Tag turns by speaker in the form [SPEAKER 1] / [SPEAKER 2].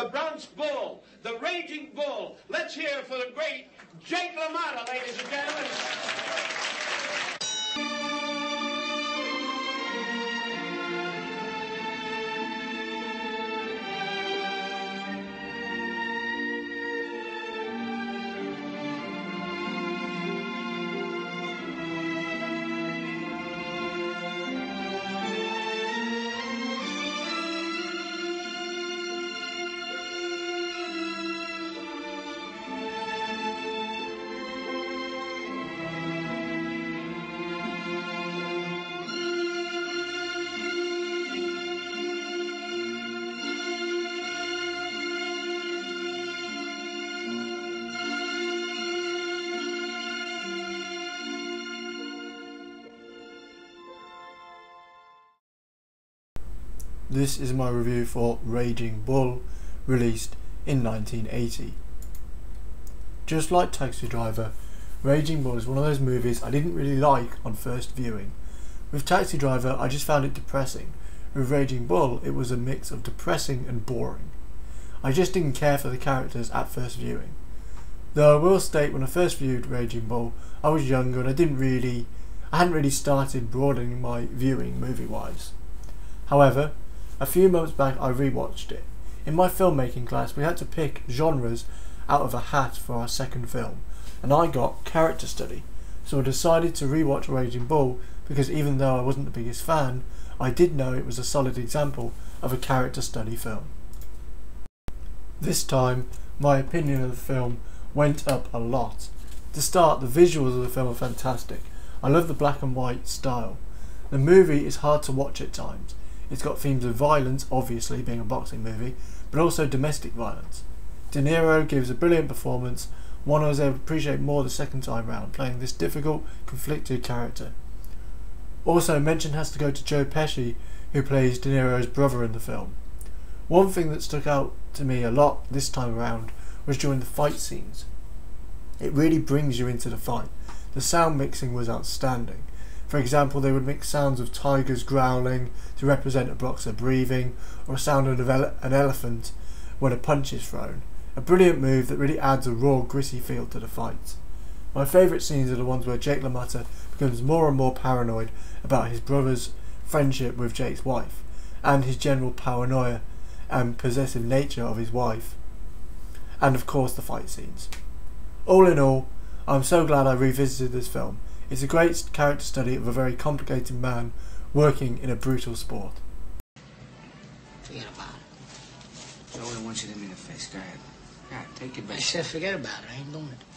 [SPEAKER 1] the Bronx Bull, the Raging Bull. Let's hear for the great Jake LaMotta, ladies and gentlemen.
[SPEAKER 2] This is my review for Raging Bull, released in 1980. Just like Taxi Driver, Raging Bull is one of those movies I didn't really like on first viewing. With Taxi Driver I just found it depressing. With Raging Bull it was a mix of depressing and boring. I just didn't care for the characters at first viewing. Though I will state, when I first viewed Raging Bull I was younger and I hadn't really started broadening my viewing movie-wise. However, a few months back I rewatched it. In my filmmaking class we had to pick genres out of a hat for our second film, and I got character study, so I decided to rewatch Raging Bull because even though I wasn't the biggest fan, I did know it was a solid example of a character study film. This time my opinion of the film went up a lot. To start, the visuals of the film are fantastic. I love the black and white style. The movie is hard to watch at times. It's got themes of violence, obviously being a boxing movie, but also domestic violence. De Niro gives a brilliant performance, one I was able to appreciate more the second time round, playing this difficult, conflicted character. Also, mention has to go to Joe Pesci, who plays De Niro's brother in the film. One thing that stuck out to me a lot this time around was during the fight scenes. It really brings you into the fight. The sound mixing was outstanding. For example, they would mix sounds of tigers growling to represent a boxer breathing, or a sound of an elephant when a punch is thrown. A brilliant move that really adds a raw, gritty feel to the fights. My favourite scenes are the ones where Jake LaMotta becomes more and more paranoid about his brother's friendship with Jake's wife, and his general paranoia and possessive nature of his wife, and of course the fight scenes. All in all, I'm so glad I revisited this film. It's a great character study of a very complicated man working in a brutal sport.
[SPEAKER 3] Forget about it.
[SPEAKER 4] Joey, I want you to hit me in the face. Go ahead. God, take it back.
[SPEAKER 3] I said forget about it. I ain't doing it.